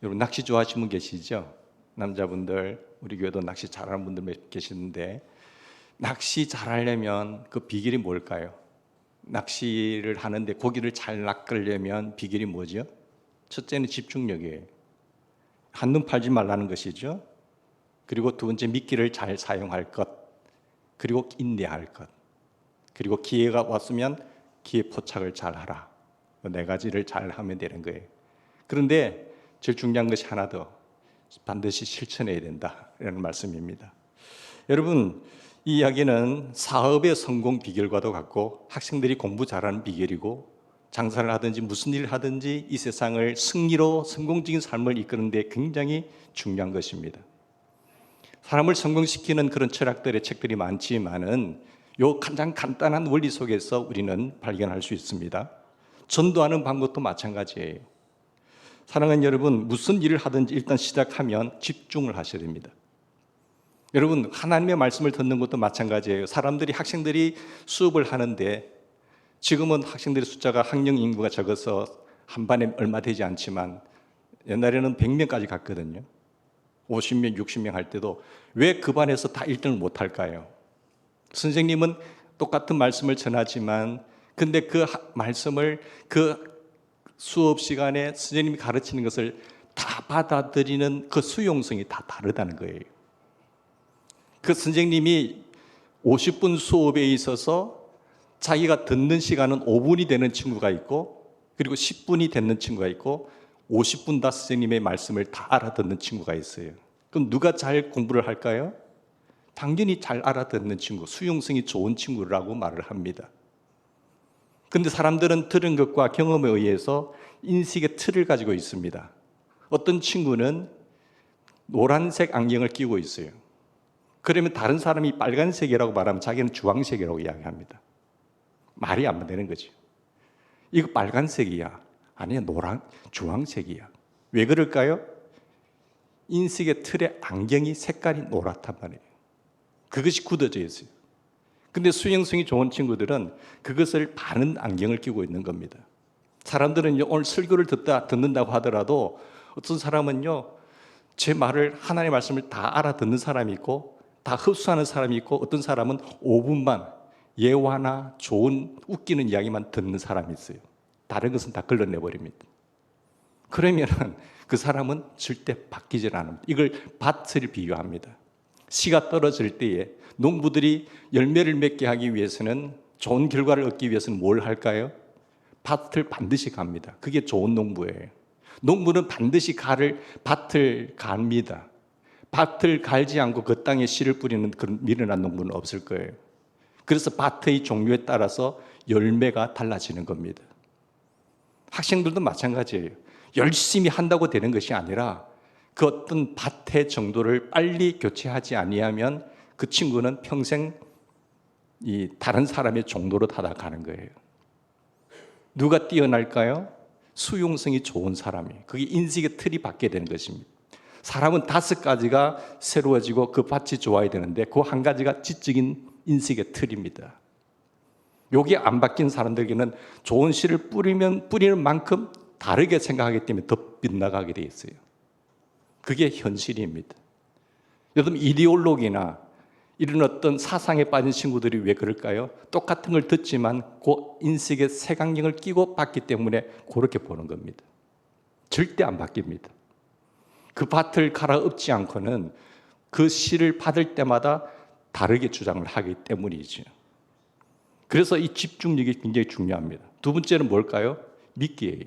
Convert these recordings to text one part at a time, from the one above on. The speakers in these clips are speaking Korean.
여러분 낚시 좋아하시는 분 계시죠? 남자분들, 우리 교회도 낚시 잘하는 분들 몇 계시는데, 낚시 잘하려면 그 비결이 뭘까요? 낚시를 하는데 고기를 잘 낚으려면 비결이 뭐죠? 첫째는 집중력이에요. 한눈 팔지 말라는 것이죠. 그리고 두 번째, 미끼를 잘 사용할 것, 그리고 인내할 것, 그리고 기회가 왔으면 기회 포착을 잘 하라. 네 가지를 잘 하면 되는 거예요. 그런데 제일 중요한 것이 하나 더, 반드시 실천해야 된다라는 말씀입니다. 여러분, 이 이야기는 사업의 성공 비결과도 같고, 학생들이 공부 잘하는 비결이고, 장사를 하든지 무슨 일을 하든지 이 세상을 승리로 성공적인 삶을 이끄는 데 굉장히 중요한 것입니다. 사람을 성공시키는 그런 철학들의 책들이 많지만은 요 가장 간단한 원리 속에서 우리는 발견할 수 있습니다. 전도하는 방법도 마찬가지예요. 사랑하는 여러분, 무슨 일을 하든지 일단 시작하면 집중을 하셔야 됩니다. 여러분, 하나님의 말씀을 듣는 것도 마찬가지예요. 사람들이, 학생들이 수업을 하는데, 지금은 학생들의 숫자가 학령 인구가 적어서 한 반에 얼마 되지 않지만 옛날에는 100명까지 갔거든요. 50명, 60명 할 때도 왜 그 반에서 다 1등을 못 할까요? 선생님은 똑같은 말씀을 전하지만, 근데 그 말씀을 그 수업 시간에 선생님이 가르치는 것을 다 받아들이는 그 수용성이 다 다르다는 거예요. 그 선생님이 50분 수업에 있어서 자기가 듣는 시간은 5분이 되는 친구가 있고, 그리고 10분이 되는 친구가 있고, 50분 다 선생님의 말씀을 다 알아듣는 친구가 있어요. 그럼 누가 잘 공부를 할까요? 당연히 잘 알아듣는 친구, 수용성이 좋은 친구라고 말을 합니다. 그런데 사람들은 들은 것과 경험에 의해서 인식의 틀을 가지고 있습니다. 어떤 친구는 노란색 안경을 끼고 있어요. 그러면 다른 사람이 빨간색이라고 말하면 자기는 주황색이라고 이야기합니다. 말이 안 되는 거죠. 이거 빨간색이야. 아니야, 주황색이야. 왜 그럴까요? 인식의 틀에 안경이 색깔이 노랗단 말이에요. 그것이 굳어져 있어요. 근데 수용성이 좋은 친구들은 그것을 바른 안경을 끼고 있는 겁니다. 사람들은 오늘 설교를 듣는다고 하더라도 어떤 사람은요, 제 말을, 하나님의 말씀을 다 알아듣는 사람이 있고, 다 흡수하는 사람이 있고, 어떤 사람은 5분만 예화나 좋은 웃기는 이야기만 듣는 사람이 있어요. 다른 것은 다 걸러내버립니다. 그러면 그 사람은 절대 바뀌질 않습니다. 이걸 밭을 비유합니다. 씨가 떨어질 때에 농부들이 열매를 맺게 하기 위해서는, 좋은 결과를 얻기 위해서는 뭘 할까요? 밭을 반드시 갑니다. 그게 좋은 농부예요. 농부는 반드시 밭을 갑니다. 밭을 갈지 않고 그 땅에 씨를 뿌리는 그런 미련한 농부는 없을 거예요. 그래서 밭의 종류에 따라서 열매가 달라지는 겁니다. 학생들도 마찬가지예요. 열심히 한다고 되는 것이 아니라 그 어떤 밭의 정도를 빨리 교체하지 아니하면 그 친구는 평생 이 다른 사람의 정도로 타락하는 거예요. 누가 뛰어날까요? 수용성이 좋은 사람이. 그게 인식의 틀이 바뀌게 되는 것입니다. 사람은 5가지가 새로워지고 그 밭이 좋아야 되는데 그 한 가지가 지적인 인식의 틀입니다. 여기 안 바뀐 사람들에게는 좋은 씨를 뿌리는 만큼 다르게 생각하기 때문에 더 빗나가게 되어 있어요. 그게 현실입니다. 여러분, 이데올로기나 이런 어떤 사상에 빠진 친구들이 왜 그럴까요? 똑같은 걸 듣지만 그 인식의 색안경을 끼고 봤기 때문에 그렇게 보는 겁니다. 절대 안 바뀝니다. 그 밭을 갈아엎지 않고는 그 씨를 받을 때마다 다르게 주장을 하기 때문이죠. 그래서 이 집중력이 굉장히 중요합니다. 두 번째는 뭘까요? 미끼예요.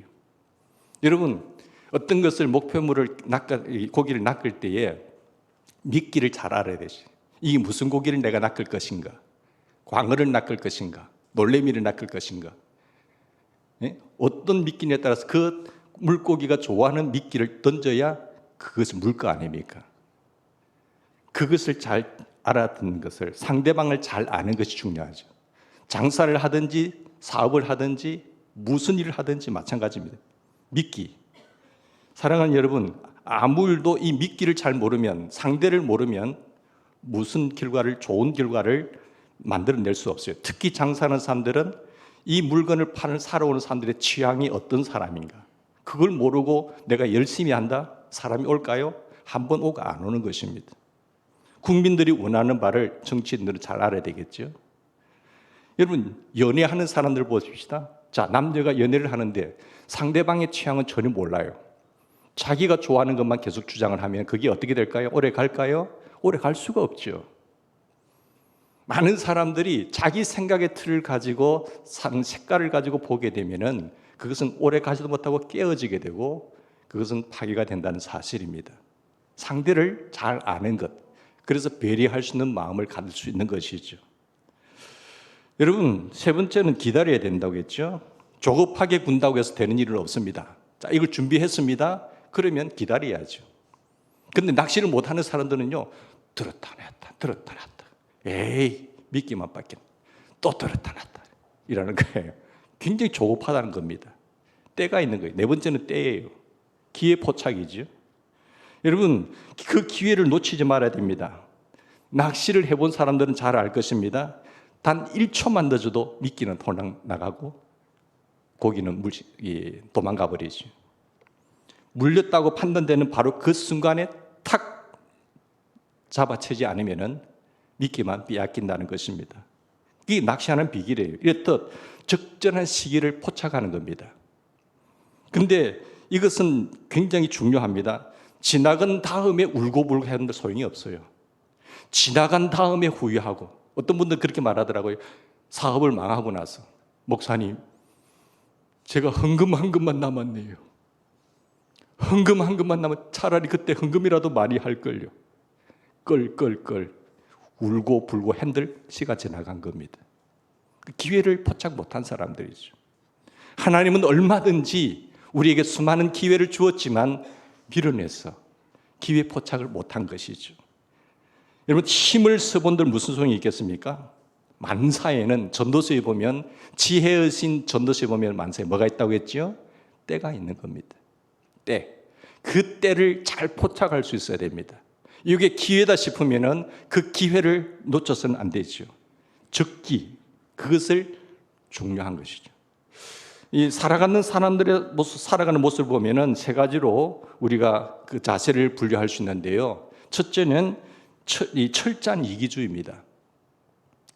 여러분, 어떤 것을 목표물을 고기를 낚을 때에 미끼를 잘 알아야 되죠. 이게 무슨 고기를 내가 낚을 것인가? 광어를 낚을 것인가? 놀래미를 낚을 것인가? 어떤 미끼냐에 따라서 그 물고기가 좋아하는 미끼를 던져야 그것을 물거 아닙니까? 그것을 잘 알아듣는 것을, 상대방을 잘 아는 것이 중요하죠. 장사를 하든지 사업을 하든지 무슨 일을 하든지 마찬가지입니다. 미끼. 사랑하는 여러분, 아무 일도 이 미끼를 잘 모르면, 상대를 모르면 무슨 좋은 결과를 만들어낼 수 없어요. 특히 장사하는 사람들은 이 물건을 사러 오는 사람들의 취향이 어떤 사람인가, 그걸 모르고 내가 열심히 한다? 사람이 올까요? 한 번 오고 안 오는 것입니다. 국민들이 원하는 바를 정치인들은 잘 알아야 되겠죠. 여러분, 연애하는 사람들 보십시다. 자, 남녀가 연애를 하는데 상대방의 취향은 전혀 몰라요. 자기가 좋아하는 것만 계속 주장을 하면 그게 어떻게 될까요? 오래 갈까요? 오래 갈 수가 없죠. 많은 사람들이 자기 생각의 틀을 가지고 사는 색깔을 가지고 보게 되면은 그것은 오래 가지도 못하고 깨어지게 되고 그것은 파괴가 된다는 사실입니다. 상대를 잘 아는 것, 그래서 배려할 수 있는 마음을 가질 수 있는 것이죠. 여러분, 세 번째는 기다려야 된다고 했죠. 조급하게 군다고 해서 되는 일은 없습니다. 자, 이걸 준비했습니다. 그러면 기다려야죠. 근데 낚시를 못하는 사람들은요, 들었다 놨다 들었다 놨다, 에이 미끼만 받긴 또 들었다 놨다 이라는 거예요. 굉장히 조급하다는 겁니다. 때가 있는 거예요. 네 번째는 때예요. 기회 포착이죠. 여러분, 그 기회를 놓치지 말아야 됩니다. 낚시를 해본 사람들은 잘 알 것입니다. 단 1초만 늦어도 미끼는 도망 나가고 고기는 도망가 버리죠. 물렸다고 판단되는 바로 그 순간에 탁 잡아채지 않으면 미끼만 빼앗긴다는 것입니다. 이게 낚시하는 비결이에요. 이렇듯 적절한 시기를 포착하는 겁니다. 근데 이것은 굉장히 중요합니다. 지나간 다음에 울고불고 하는데 소용이 없어요. 지나간 다음에 후회하고, 어떤 분들 그렇게 말하더라고요. 사업을 망하고 나서, 목사님, 제가 헌금 한 금만 남았네요. 헌금 한 금만 남았, 차라리 그때 헌금이라도 많이 할걸요. 끌 울고 불고 핸들 시가 지나간 겁니다. 기회를 포착 못한 사람들이죠. 하나님은 얼마든지 우리에게 수많은 기회를 주었지만 밀어내서 기회 포착을 못한 것이죠. 여러분, 힘을 써본들 무슨 소용이 있겠습니까? 만사에는, 전도서에 보면, 지혜의 신 전도서에 보면 만사에 뭐가 있다고 했죠? 때가 있는 겁니다. 때. 그 때를 잘 포착할 수 있어야 됩니다. 이게 기회다 싶으면은 그 기회를 놓쳐서는 안 되죠. 적기, 그것을 중요한 것이죠. 이 살아가는 사람들의 모습, 살아가는 모습을 보면은 세 가지로 우리가 그 자세를 분류할 수 있는데요. 첫째는 이 철저한 이기주의입니다.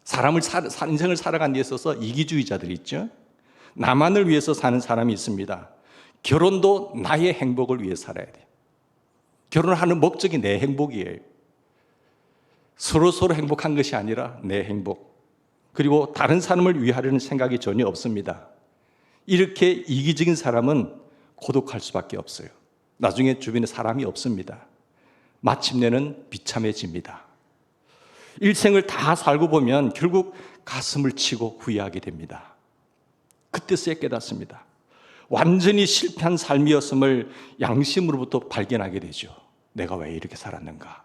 사람을 인생을 살아가는 데 있어서 이기주의자들이 있죠. 나만을 위해서 사는 사람이 있습니다. 결혼도 나의 행복을 위해 살아야 돼요. 결혼을 하는 목적이 내 행복이에요. 서로 행복한 것이 아니라 내 행복. 그리고 다른 사람을 위하려는 생각이 전혀 없습니다. 이렇게 이기적인 사람은 고독할 수밖에 없어요. 나중에 주변에 사람이 없습니다. 마침내는 비참해집니다. 일생을 다 살고 보면 결국 가슴을 치고 후회하게 됩니다. 그때서야 깨닫습니다. 완전히 실패한 삶이었음을 양심으로부터 발견하게 되죠. 내가 왜 이렇게 살았는가?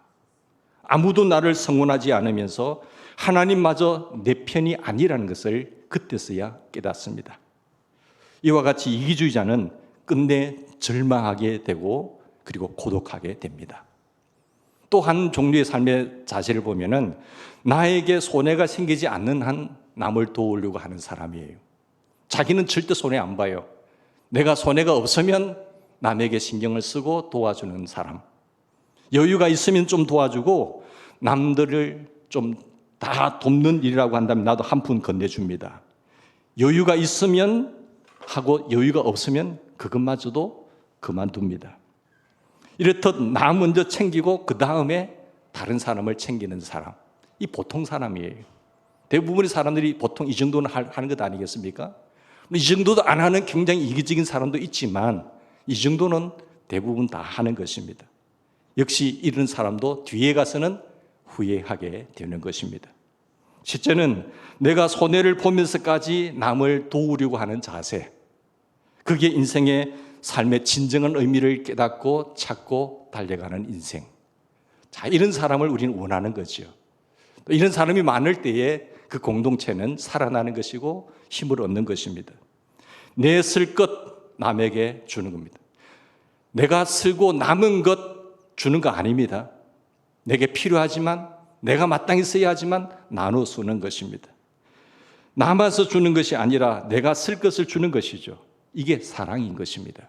아무도 나를 성원하지 않으면서 하나님마저 내 편이 아니라는 것을 그때서야 깨닫습니다. 이와 같이 이기주의자는 끝내 절망하게 되고 그리고 고독하게 됩니다. 또 한 종류의 삶의 자세를 보면은 나에게 손해가 생기지 않는 한 남을 도우려고 하는 사람이에요. 자기는 절대 손해 안 봐요. 내가 손해가 없으면 남에게 신경을 쓰고 도와주는 사람. 여유가 있으면 좀 도와주고 남들을 좀 다 돕는 일이라고 한다면 나도 한 푼 건네줍니다. 여유가 있으면 하고 여유가 없으면 그것마저도 그만둡니다. 이렇듯 나 먼저 챙기고 그 다음에 다른 사람을 챙기는 사람. 이 보통 사람이에요. 대부분의 사람들이 보통 이 정도는 하는 것 아니겠습니까? 이 정도도 안 하는 굉장히 이기적인 사람도 있지만 이 정도는 대부분 다 하는 것입니다. 역시 이런 사람도 뒤에 가서는 후회하게 되는 것입니다. 실제는 내가 손해를 보면서까지 남을 도우려고 하는 자세, 그게 인생의 삶의 진정한 의미를 깨닫고 찾고 달려가는 인생. 자, 이런 사람을 우리는 원하는 거죠. 이런 사람이 많을 때에 그 공동체는 살아나는 것이고 힘을 얻는 것입니다. 내 쓸 것 남에게 주는 겁니다. 내가 쓰고 남은 것 주는 거 아닙니다. 내게 필요하지만 내가 마땅히 써야 하지만 나눠 쓰는 것입니다. 남아서 주는 것이 아니라 내가 쓸 것을 주는 것이죠. 이게 사랑인 것입니다.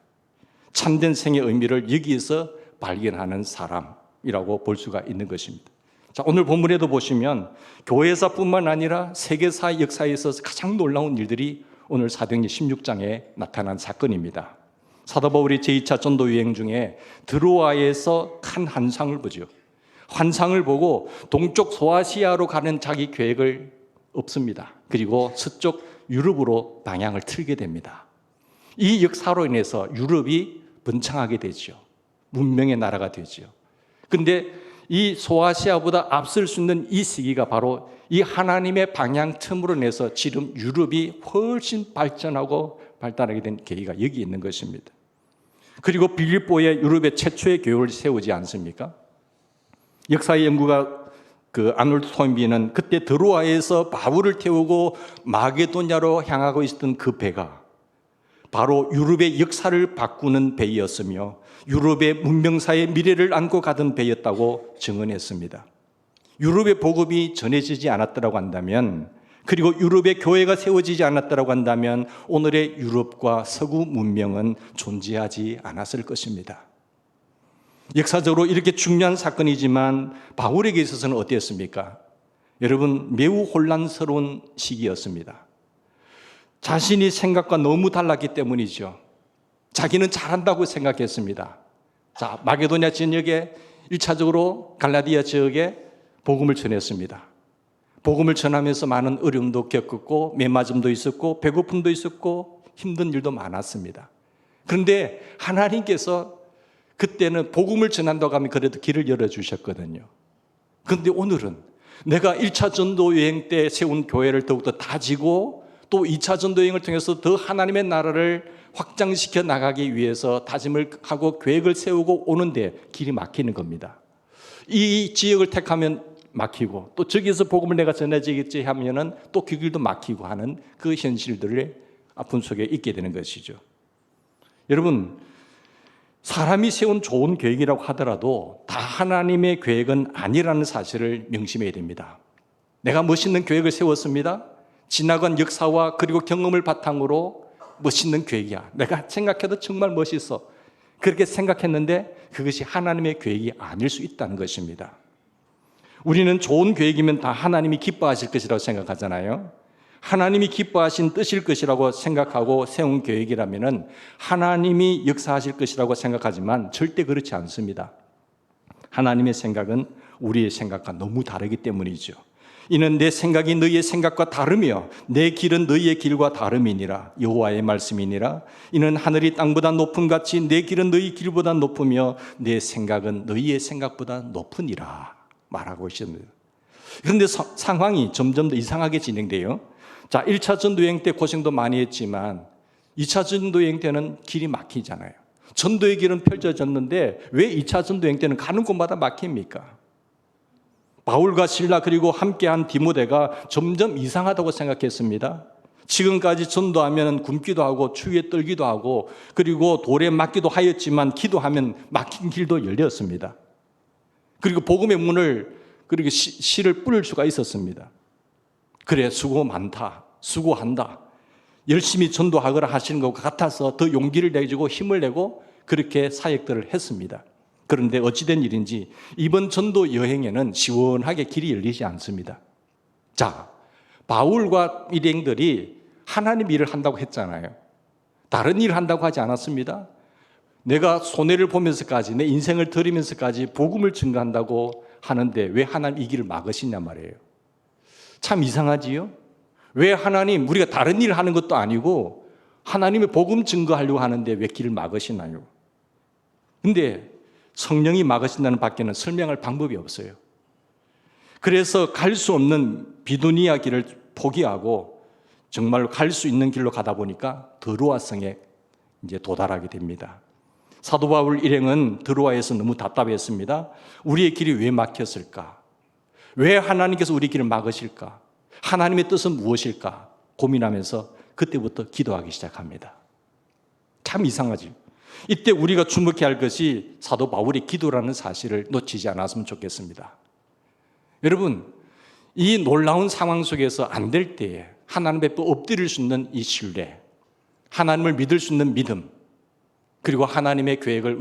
참된 생의 의미를 여기에서 발견하는 사람이라고 볼 수가 있는 것입니다. 자, 오늘 본문에도 보시면 교회사뿐만 아니라 세계사 역사에 있어서 가장 놀라운 일들이 오늘 사도행전 16장에 나타난 사건입니다. 사도 바울이 제2차 전도 여행 중에 드로아에서 큰 환상을 보죠. 환상을 보고 동쪽 소아시아로 가는 자기 계획을 없습니다. 그리고 서쪽 유럽으로 방향을 틀게 됩니다. 이 역사로 인해서 유럽이 번창하게 되죠. 문명의 나라가 되죠. 그런데 이 소아시아보다 앞설 수 있는 이 시기가 바로 이 하나님의 방향 틈으로 인해서 지금 유럽이 훨씬 발전하고 발달하게 된 계기가 여기 있는 것입니다. 그리고 빌립보에 유럽의 최초의 교회를 세우지 않습니까? 역사의 연구가 아놀드 토인비는 그때 드로아에서 바울을 태우고 마게도냐로 향하고 있었던 그 배가 바로 유럽의 역사를 바꾸는 배였으며 유럽의 문명사의 미래를 안고 가던 배였다고 증언했습니다. 유럽의 복음이 전해지지 않았다고 한다면, 그리고 유럽의 교회가 세워지지 않았다고 한다면 오늘의 유럽과 서구 문명은 존재하지 않았을 것입니다. 역사적으로 이렇게 중요한 사건이지만 바울에게 있어서는 어땠습니까? 여러분, 매우 혼란스러운 시기였습니다. 자신이 생각과 너무 달랐기 때문이죠. 자기는 잘한다고 생각했습니다. 자, 마게도냐 지역에 1차적으로 갈라디아 지역에 복음을 전했습니다. 복음을 전하면서 많은 어려움도 겪었고 매맞음도 있었고 배고픔도 있었고 힘든 일도 많았습니다. 그런데 하나님께서 그때는 복음을 전한다고 하면 그래도 길을 열어주셨거든요. 그런데 오늘은 내가 1차 전도 여행 때 세운 교회를 더욱더 다지고 또 2차 전도 여행을 통해서 더 하나님의 나라를 확장시켜 나가기 위해서 다짐을 하고 계획을 세우고 오는데 길이 막히는 겁니다. 이 지역을 택하면 막히고 또 저기서 복음을 내가 전해지겠지 하면은 또 그 길도 막히고 하는 그 현실들의 아픔 속에 있게 되는 것이죠. 여러분, 사람이 세운 좋은 계획이라고 하더라도 다 하나님의 계획은 아니라는 사실을 명심해야 됩니다. 내가 멋있는 계획을 세웠습니다. 지나간 역사와 그리고 경험을 바탕으로 멋있는 계획이야. 내가 생각해도 정말 멋있어. 그렇게 생각했는데 그것이 하나님의 계획이 아닐 수 있다는 것입니다. 우리는 좋은 계획이면 다 하나님이 기뻐하실 것이라고 생각하잖아요. 하나님이 기뻐하신 뜻일 것이라고 생각하고 세운 계획이라면 하나님이 역사하실 것이라고 생각하지만 절대 그렇지 않습니다. 하나님의 생각은 우리의 생각과 너무 다르기 때문이죠. 이는 내 생각이 너희의 생각과 다르며 내 길은 너희의 길과 다름이니라. 여호와의 말씀이니라. 이는 하늘이 땅보다 높음 같이 내 길은 너희 길보다 높으며 내 생각은 너희의 생각보다 높으니라 말하고 있습니다. 그런데 상황이 점점 더 이상하게 진행돼요. 자, 1차 전도여행 때 고생도 많이 했지만 2차 전도여행 때는 길이 막히잖아요. 전도의 길은 펼쳐졌는데 왜 2차 전도여행 때는 가는 곳마다 막힙니까? 바울과 실라 그리고 함께한 디모데가 점점 이상하다고 생각했습니다. 지금까지 전도하면 굶기도 하고 추위에 떨기도 하고 그리고 돌에 맞기도 하였지만 기도하면 막힌 길도 열렸습니다. 그리고 복음의 문을 그리고 씨를 뿌릴 수가 있었습니다. 그래, 수고 많다, 수고한다, 열심히 전도하거라 하시는 것 같아서 더 용기를 내주고 힘을 내고 그렇게 사역들을 했습니다. 그런데 어찌된 일인지 이번 전도 여행에는 시원하게 길이 열리지 않습니다. 자, 바울과 일행들이 하나님 일을 한다고 했잖아요. 다른 일을 한다고 하지 않았습니다. 내가 손해를 보면서까지 내 인생을 들이면서까지 복음을 증거한다고 하는데 왜 하나님 이 길을 막으시냐 말이에요. 참 이상하지요? 왜 하나님, 우리가 다른 일을 하는 것도 아니고 하나님의 복음 증거하려고 하는데 왜 길을 막으시나요? 근데 성령이 막으신다는 밖에는 설명할 방법이 없어요. 그래서 갈 수 없는 비두니아 길을 포기하고 정말로 갈 수 있는 길로 가다 보니까 드로아성에 이제 도달하게 됩니다. 사도 바울 일행은 드로아에서 너무 답답했습니다. 우리의 길이 왜 막혔을까? 왜 하나님께서 우리 길을 막으실까? 하나님의 뜻은 무엇일까? 고민하면서 그때부터 기도하기 시작합니다. 참 이상하죠. 이때 우리가 주목해야 할 것이 사도 바울의 기도라는 사실을 놓치지 않았으면 좋겠습니다. 여러분, 이 놀라운 상황 속에서 안 될 때에 하나님 앞에 엎드릴 수 있는 이 신뢰, 하나님을 믿을 수 있는 믿음, 그리고 하나님의 계획을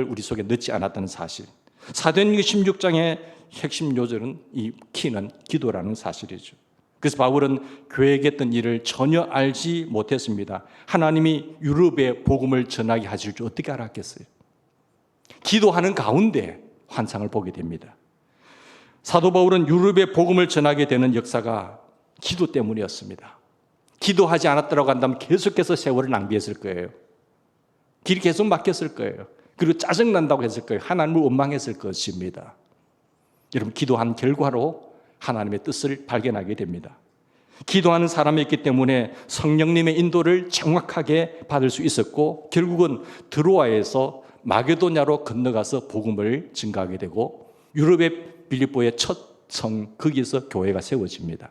우리 속에 넣지 않았다는 사실. 사도행전 16장의 핵심 요절은 이 키는 기도라는 사실이죠. 그래서 바울은 계획했던 일을 전혀 알지 못했습니다. 하나님이 유럽에 복음을 전하게 하실 줄 어떻게 알았겠어요? 기도하는 가운데 환상을 보게 됩니다. 사도 바울은 유럽에 복음을 전하게 되는 역사가 기도 때문이었습니다. 기도하지 않았다고 한다면 계속해서 세월을 낭비했을 거예요. 길이 계속 막혔을 거예요. 그리고 짜증난다고 했을 거예요. 하나님을 원망했을 것입니다. 여러분, 기도한 결과로 하나님의 뜻을 발견하게 됩니다. 기도하는 사람이었기 때문에 성령님의 인도를 정확하게 받을 수 있었고, 결국은 드로아에서 마게도냐로 건너가서 복음을 증가하게 되고, 유럽의 빌립보의 첫 성, 거기에서 교회가 세워집니다.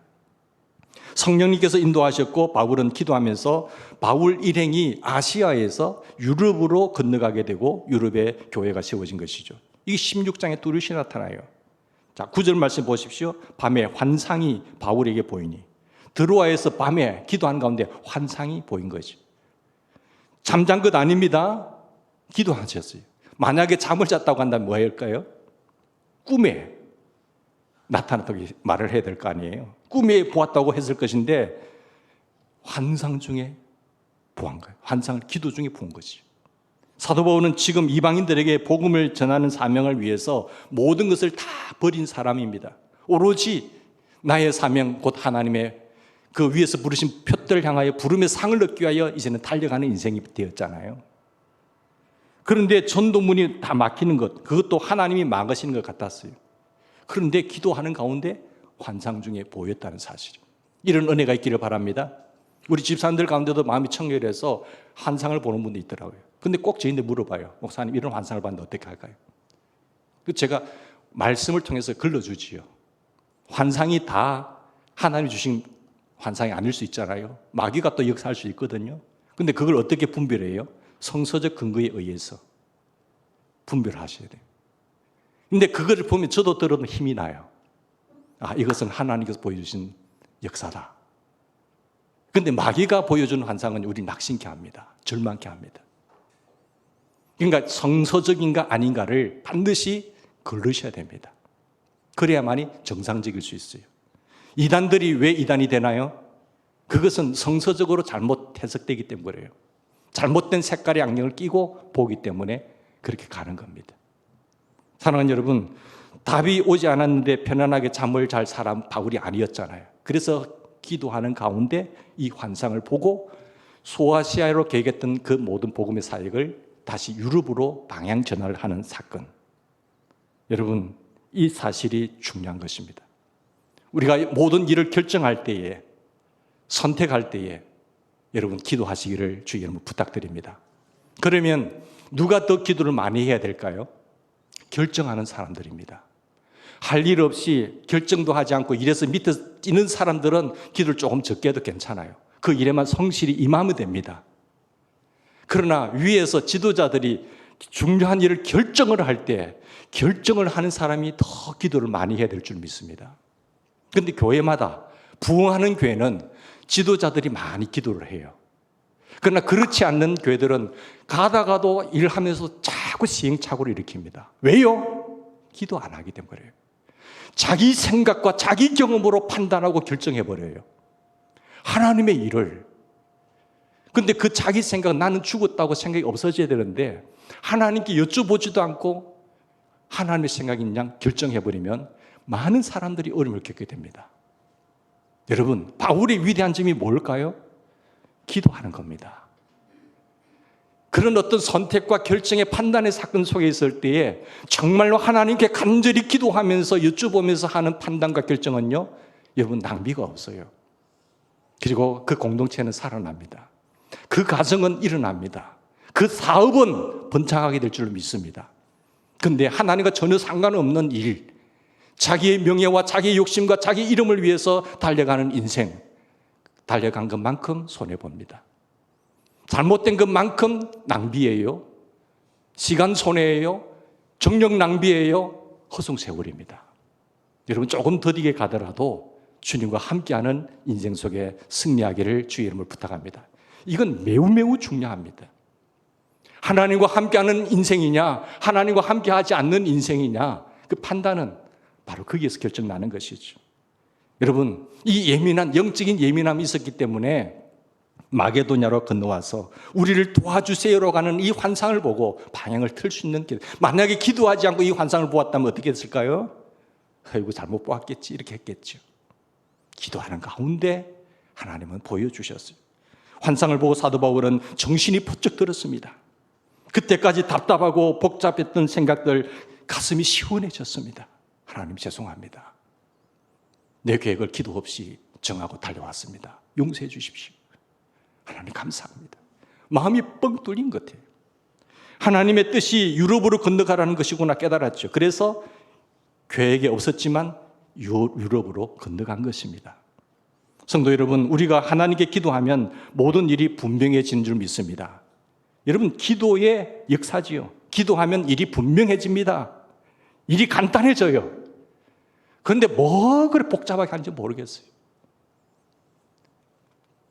성령님께서 인도하셨고, 바울은 기도하면서 바울 일행이 아시아에서 유럽으로 건너가게 되고 유럽의 교회가 세워진 것이죠. 이게 16장에 뚜렷이 나타나요. 자, 9절 말씀 보십시오. 밤에 환상이 바울에게 보이니, 드로아에서 밤에 기도하는 가운데 환상이 보인 거죠. 잠잔 것 아닙니다. 기도하셨어요. 만약에 잠을 잤다고 한다면 뭐 할까요? 꿈에 나타났다고 말을 해야 될 거 아니에요. 꿈에 보았다고 했을 것인데 환상 중에 보한 거예요. 환상을 기도 중에 본 거죠. 사도 바울은 지금 이방인들에게 복음을 전하는 사명을 위해서 모든 것을 다 버린 사람입니다. 오로지 나의 사명, 곧 하나님의 그 위에서 부르신 표들을 향하여 부름의 상을 얻기 위하여 이제는 달려가는 인생이 되었잖아요. 그런데 전도문이 다 막히는 것, 그것도 하나님이 막으시는 것 같았어요. 그런데 기도하는 가운데 환상 중에 보였다는 사실이죠. 이런 은혜가 있기를 바랍니다. 우리 집사람들 가운데도 마음이 청결해서 환상을 보는 분도 있더라고요. 근데 꼭 저희한테 물어봐요. 목사님, 이런 환상을 봤는데 어떻게 할까요? 제가 말씀을 통해서 걸러주지요. 환상이 다 하나님이 주신 환상이 아닐 수 있잖아요. 마귀가 또 역사할 수 있거든요. 근데 그걸 어떻게 분별해요? 성서적 근거에 의해서 분별하셔야 돼요. 근데 그거를 보면 저도 들어도 힘이 나요. 아, 이것은 하나님께서 보여주신 역사다. 근데 마귀가 보여주는 환상은 우리 낙심케 합니다. 절망케 합니다. 그러니까 성서적인가 아닌가를 반드시 걸르셔야 됩니다. 그래야만이 정상적일 수 있어요. 이단들이 왜 이단이 되나요? 그것은 성서적으로 잘못 해석되기 때문에 그래요. 잘못된 색깔의 안경을 끼고 보기 때문에 그렇게 가는 겁니다. 사랑하는 여러분, 답이 오지 않았는데 편안하게 잠을 잘 사람 바울이 아니었잖아요. 그래서 기도하는 가운데 이 환상을 보고 소아시아로 계획했던 그 모든 복음의 사역을 다시 유럽으로 방향 전환을 하는 사건. 여러분, 이 사실이 중요한 것입니다. 우리가 모든 일을 결정할 때에, 선택할 때에 여러분 기도하시기를 주의 이름으로 부탁드립니다. 그러면 누가 더 기도를 많이 해야 될까요? 결정하는 사람들입니다. 할 일 없이 결정도 하지 않고 일에서 밑에 있는 사람들은 기도를 조금 적게 해도 괜찮아요. 그 일에만 성실히 임하면 됩니다. 그러나 위에서 지도자들이 중요한 일을 결정을 할 때 결정을 하는 사람이 더 기도를 많이 해야 될 줄 믿습니다. 그런데 교회마다 부흥하는 교회는 지도자들이 많이 기도를 해요. 그러나 그렇지 않는 교회들은 가다가도 일하면서 자꾸 시행착오를 일으킵니다. 왜요? 기도 안 하기 때문에 그래요. 자기 생각과 자기 경험으로 판단하고 결정해버려요. 하나님의 일을. 근데 그 자기 생각, 나는 죽었다고 생각이 없어져야 되는데 하나님께 여쭤보지도 않고 하나님의 생각인 양 결정해버리면 많은 사람들이 어려움을 겪게 됩니다. 여러분, 바울의 위대한 점이 뭘까요? 기도하는 겁니다. 그런 어떤 선택과 결정의 판단의 사건 속에 있을 때에 정말로 하나님께 간절히 기도하면서 여쭤보면서 하는 판단과 결정은요, 여러분 낭비가 없어요. 그리고 그 공동체는 살아납니다. 그 가정은 일어납니다. 그 사업은 번창하게 될 줄로 믿습니다. 그런데 하나님과 전혀 상관없는 일, 자기의 명예와 자기의 욕심과 자기 이름을 위해서 달려가는 인생, 달려간 것만큼 손해봅니다. 잘못된 것만큼 낭비예요. 시간 손해예요. 정력 낭비예요. 허송세월입니다. 여러분 조금 더디게 가더라도 주님과 함께하는 인생 속에 승리하기를 주의 이름으로 부탁합니다. 이건 매우 매우 중요합니다. 하나님과 함께하는 인생이냐, 하나님과 함께하지 않는 인생이냐, 그 판단은 바로 거기에서 결정나는 것이죠. 여러분, 이 영적인 예민함이 있었기 때문에 마게도냐로 건너와서 우리를 도와주세요로 가는 이 환상을 보고 방향을 틀 수 있는 길. 만약에 기도하지 않고 이 환상을 보았다면 어떻게 했을까요? 아이고, 잘못 보았겠지, 이렇게 했겠죠. 기도하는 가운데 하나님은 보여주셨어요. 환상을 보고 사도 바울은 정신이 번쩍 들었습니다. 그때까지 답답하고 복잡했던 생각들, 가슴이 시원해졌습니다. 하나님 죄송합니다. 내 계획을 기도 없이 정하고 달려왔습니다. 용서해 주십시오. 하나님 감사합니다. 마음이 뻥 뚫린 것 같아요. 하나님의 뜻이 유럽으로 건너가라는 것이구나 깨달았죠. 그래서 계획이 없었지만 유럽으로 건너간 것입니다. 성도 여러분, 우리가 하나님께 기도하면 모든 일이 분명해지는 줄 믿습니다. 여러분, 기도의 역사지요. 기도하면 일이 분명해집니다. 일이 간단해져요. 그런데 뭐 그렇게 복잡하게 하는지 모르겠어요.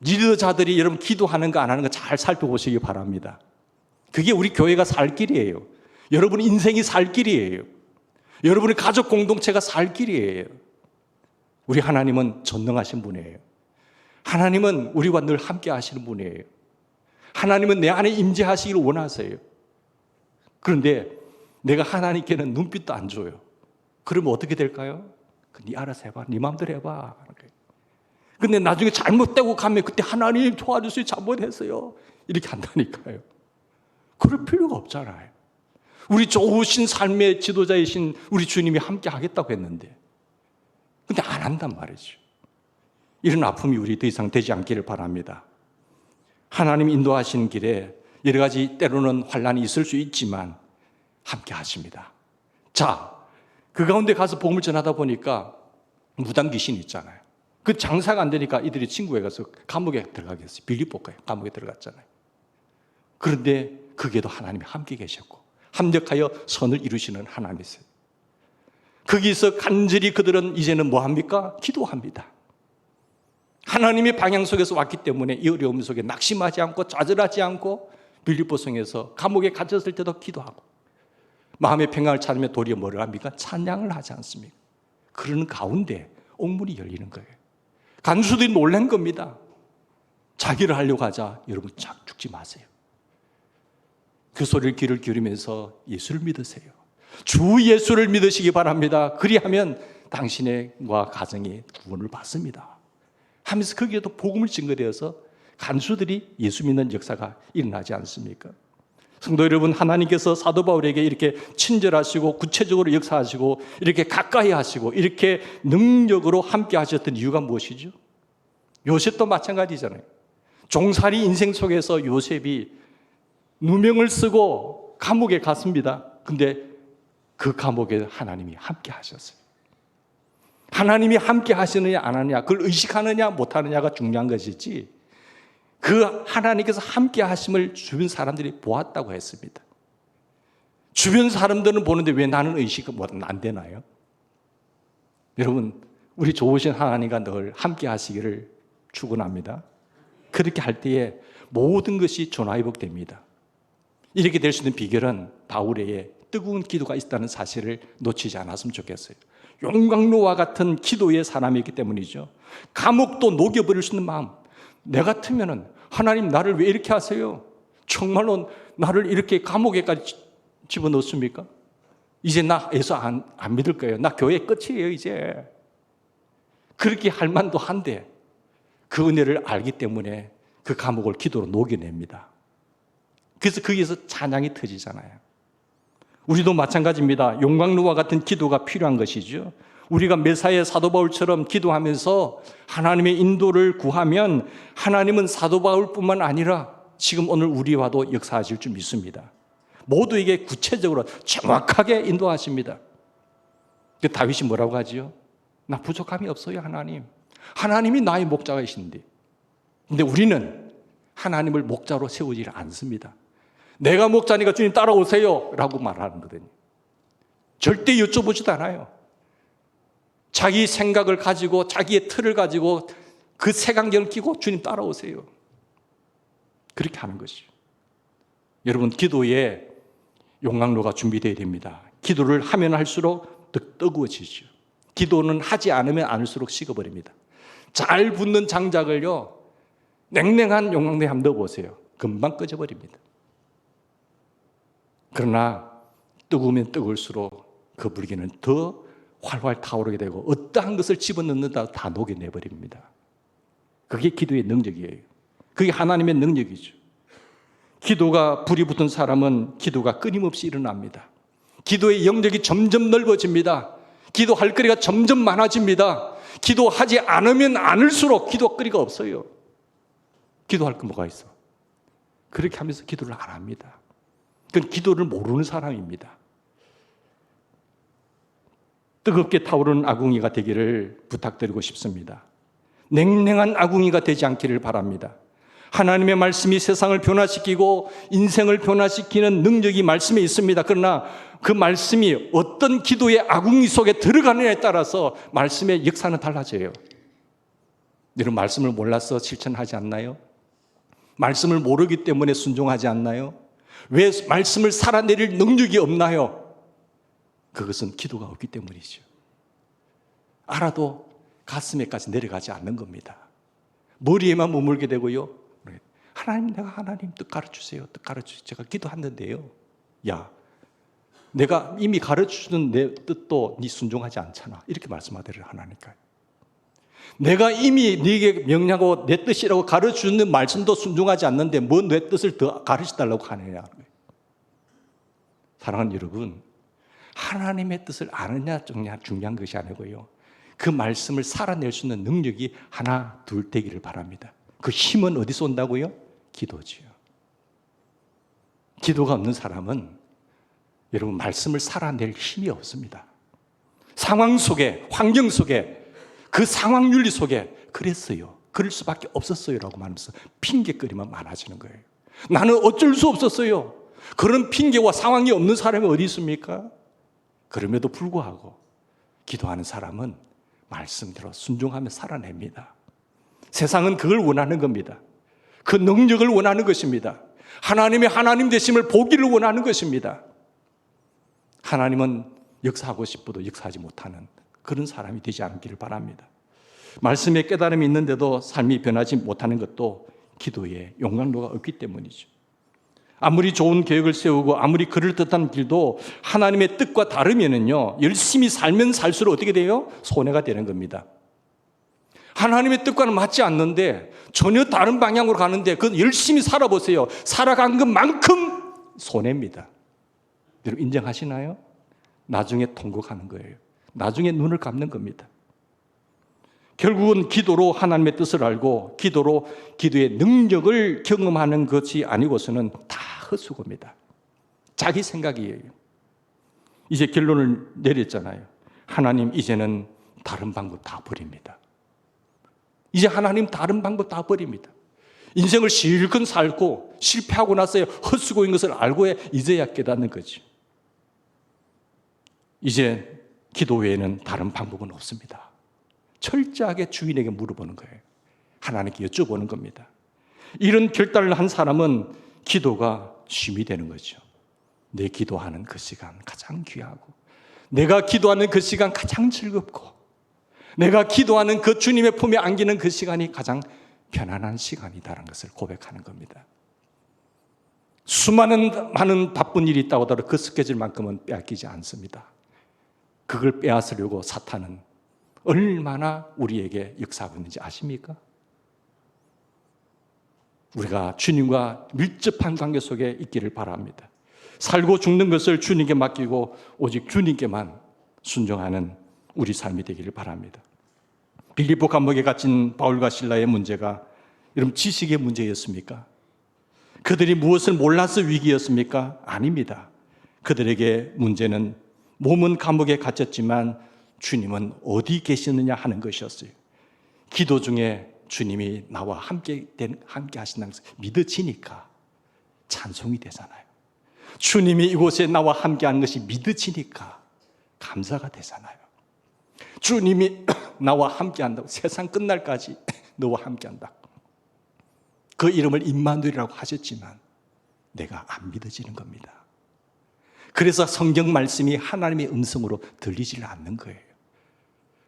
리더자들이 여러분 기도하는 거 안 하는 거 잘 살펴보시기 바랍니다. 그게 우리 교회가 살 길이에요. 여러분 인생이 살 길이에요. 여러분의 가족 공동체가 살 길이에요. 우리 하나님은 전능하신 분이에요. 하나님은 우리와 늘 함께 하시는 분이에요. 하나님은 내 안에 임재하시기를 원하세요. 그런데 내가 하나님께는 눈빛도 안 줘요. 그러면 어떻게 될까요? 네 알아서 해봐. 네 마음대로 해봐. 근데 나중에 잘못되고 가면 그때 하나님 도와주세요. 잘못했어요. 이렇게 한다니까요. 그럴 필요가 없잖아요. 우리 좋으신 삶의 지도자이신 우리 주님이 함께 하겠다고 했는데 근데 안 한단 말이죠. 이런 아픔이 우리 더 이상 되지 않기를 바랍니다. 하나님 인도하시는 길에 여러 가지 때로는 환난이 있을 수 있지만 함께 하십니다. 자, 그 가운데 가서 복음을 전하다 보니까 무당 귀신이 있잖아요. 그 장사가 안 되니까 이들이 친구에 가서 감옥에 들어가겠어요. 빌립보가에 감옥에 들어갔잖아요. 그런데 거기에도 하나님이 함께 계셨고 합력하여 선을 이루시는 하나님이세요. 거기서 간절히 그들은 이제는 뭐 합니까? 기도합니다. 하나님의 방향 속에서 왔기 때문에 이 어려움 속에 낙심하지 않고 좌절하지 않고 빌립보 성에서 감옥에 갇혔을 때도 기도하고 마음의 평강을 찾으며 도리어 뭐를 합니까? 찬양을 하지 않습니까? 그러는 가운데 옥문이 열리는 거예요. 간수들이 놀란 겁니다. 자기를 하려고 하자 여러분 죽지 마세요. 그 소리를 귀를 기울이면서 예수를 믿으세요. 주 예수를 믿으시기 바랍니다. 그리하면 당신과 가정이 구원을 받습니다. 하면서 거기에도 복음을 증거되어서 간수들이 예수 믿는 역사가 일어나지 않습니까? 성도 여러분, 하나님께서 사도 바울에게 이렇게 친절하시고 구체적으로 역사하시고 이렇게 가까이 하시고 이렇게 능력으로 함께 하셨던 이유가 무엇이죠? 요셉도 마찬가지잖아요. 종살이 인생 속에서 요셉이 누명을 쓰고 감옥에 갔습니다. 근데 그 감옥에 하나님이 함께 하셨어요. 하나님이 함께 하시느냐 안 하느냐, 그걸 의식하느냐 못하느냐가 중요한 것이지 그 하나님께서 함께 하심을 주변 사람들이 보았다고 했습니다. 주변 사람들은 보는데 왜 나는 의식이 안 되나요? 여러분, 우리 좋으신 하나님과 늘 함께 하시기를 축원합니다. 그렇게 할 때에 모든 것이 전화위복됩니다. 이렇게 될 수 있는 비결은 바울의 뜨거운 기도가 있다는 사실을 놓치지 않았으면 좋겠어요. 용광로와 같은 기도의 사람이기 때문이죠. 감옥도 녹여버릴 수 있는 마음. 내 같으면은 하나님 나를 왜 이렇게 하세요? 정말로 나를 이렇게 감옥에까지 집어넣습니까? 이제 나 예수 안 믿을 거예요. 나 교회 끝이에요 이제. 그렇게 할 만도 한데 그 은혜를 알기 때문에 그 감옥을 기도로 녹여냅니다. 그래서 거기에서 찬양이 터지잖아요. 우리도 마찬가지입니다. 용광로와 같은 기도가 필요한 것이죠. 우리가 메사의 사도 바울처럼 기도하면서 하나님의 인도를 구하면 하나님은 사도 바울뿐만 아니라 지금 오늘 우리와도 역사하실 줄 믿습니다. 모두에게 구체적으로 정확하게 인도하십니다. 다윗이 뭐라고 하지요? 나 부족함이 없어요 하나님. 하나님이 나의 목자이신데. 근데 우리는 하나님을 목자로 세우지 않습니다. 내가 목자니까 주님 따라오세요 라고 말하는 거거든요. 절대 여쭤보지도 않아요. 자기 생각을 가지고 자기의 틀을 가지고 그 색안경을 끼고 주님 따라오세요. 그렇게 하는 것이죠. 여러분, 기도에 용광로가 준비되어야 됩니다. 기도를 하면 할수록 더 뜨거워지죠. 기도는 하지 않으면 않을수록 식어버립니다. 잘 붙는 장작을요, 냉랭한 용광로에 한번 넣어보세요. 금방 꺼져버립니다. 그러나 뜨거우면 뜨거울수록 그 불기는 더 활활 타오르게 되고 어떠한 것을 집어넣는다 다 녹여내버립니다. 그게 기도의 능력이에요. 그게 하나님의 능력이죠. 기도가 불이 붙은 사람은 기도가 끊임없이 일어납니다. 기도의 영역이 점점 넓어집니다. 기도할 거리가 점점 많아집니다. 기도하지 않으면 않을수록 기도할 거리가 없어요. 기도할 거 뭐가 있어? 그렇게 하면서 기도를 안 합니다. 그건 기도를 모르는 사람입니다. 뜨겁게 타오르는 아궁이가 되기를 부탁드리고 싶습니다. 냉랭한 아궁이가 되지 않기를 바랍니다. 하나님의 말씀이 세상을 변화시키고 인생을 변화시키는 능력이 말씀에 있습니다. 그러나 그 말씀이 어떤 기도의 아궁이 속에 들어가느냐에 따라서 말씀의 역사는 달라져요. 여러분, 말씀을 몰라서 실천하지 않나요? 말씀을 모르기 때문에 순종하지 않나요? 왜 말씀을 살아내릴 능력이 없나요? 그것은 기도가 없기 때문이죠. 알아도 가슴에까지 내려가지 않는 겁니다. 머리에만 머물게 되고요. 하나님, 내가 하나님 뜻 가르쳐주세요. 뜻 가르쳐주세요. 제가 기도하는데요. 야, 내가 이미 가르쳐주는 내 뜻도 네 순종하지 않잖아. 이렇게 말씀하더래요, 하나님께. 내가 이미 네게 명령하고 내 뜻이라고 가르쳐주는 말씀도 순종하지 않는데 뭐 내 뜻을 더 가르쳐달라고 하느냐. 사랑하는 여러분, 하나님의 뜻을 아느냐 중요한 것이 아니고요. 그 말씀을 살아낼 수 있는 능력이 하나, 둘 되기를 바랍니다. 그 힘은 어디서 온다고요? 기도지요. 기도가 없는 사람은 여러분, 말씀을 살아낼 힘이 없습니다. 상황 속에, 환경 속에, 그 상황 윤리 속에 그랬어요. 그럴 수밖에 없었어요 라고 말하면서 핑계거리만 많아지는 거예요. 나는 어쩔 수 없었어요. 그런 핑계와 상황이 없는 사람이 어디 있습니까? 그럼에도 불구하고 기도하는 사람은 말씀대로 순종하며 살아냅니다. 세상은 그걸 원하는 겁니다. 그 능력을 원하는 것입니다. 하나님의 하나님 되심을 보기를 원하는 것입니다. 하나님은 역사하고 싶어도 역사하지 못하는 그런 사람이 되지 않기를 바랍니다. 말씀에 깨달음이 있는데도 삶이 변하지 못하는 것도 기도에 용광로가 없기 때문이죠. 아무리 좋은 계획을 세우고 아무리 그럴듯한 길도 하나님의 뜻과 다르면요, 열심히 살면 살수록 어떻게 돼요? 손해가 되는 겁니다. 하나님의 뜻과는 맞지 않는데 전혀 다른 방향으로 가는데 그 열심히 살아보세요. 살아간 것만큼 손해입니다. 여러분, 인정하시나요? 나중에 통곡하는 거예요. 나중에 눈을 감는 겁니다. 결국은 기도로 하나님의 뜻을 알고 기도로 기도의 능력을 경험하는 것이 아니고서는 다 헛수고입니다. 자기 생각이에요. 이제 결론을 내렸잖아요. 하나님, 이제는 다른 방법 다 버립니다. 이제 하나님 다른 방법 다 버립니다. 인생을 실컷 살고 실패하고 나서야 헛수고인 것을 알고야 이제야 깨닫는 거지. 이제 기도 외에는 다른 방법은 없습니다. 철저하게 주인에게 물어보는 거예요. 하나님께 여쭤보는 겁니다. 이런 결단을 한 사람은 기도가 쉼이 되는 거죠. 내 기도하는 그 시간 가장 귀하고, 내가 기도하는 그 시간 가장 즐겁고, 내가 기도하는 그 주님의 품에 안기는 그 시간이 가장 편안한 시간이다라는 것을 고백하는 겁니다. 많은 바쁜 일이 있다고 하더라도 그 스케줄만큼은 빼앗기지 않습니다. 그걸 빼앗으려고 사탄은 얼마나 우리에게 역사하고 있는지 아십니까? 우리가 주님과 밀접한 관계 속에 있기를 바랍니다. 살고 죽는 것을 주님께 맡기고 오직 주님께만 순종하는 우리 삶이 되기를 바랍니다. 빌립보 감옥에 갇힌 바울과 실라의 문제가 여러분 지식의 문제였습니까? 그들이 무엇을 몰라서 위기였습니까? 아닙니다. 그들에게 문제는 몸은 감옥에 갇혔지만 주님은 어디 계시느냐 하는 것이었어요. 기도 중에 주님이 나와 함께 하신다는 것을 믿어지니까 찬송이 되잖아요. 주님이 이곳에 나와 함께하는 것이 믿어지니까 감사가 되잖아요. 주님이 나와 함께한다고, 세상 끝날까지 너와 함께한다. 그 이름을 임마누엘이라고 하셨지만 내가 안 믿어지는 겁니다. 그래서 성경 말씀이 하나님의 음성으로 들리질 않는 거예요.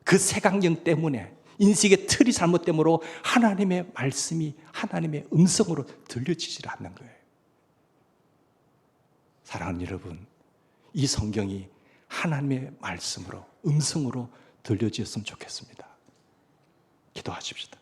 그 색안경 때문에, 인식의 틀이 잘못됨으로 하나님의 말씀이 하나님의 음성으로 들려지질 않는 거예요. 사랑하는 여러분, 이 성경이 하나님의 말씀으로, 음성으로 들려지었으면 좋겠습니다. 기도하십시다.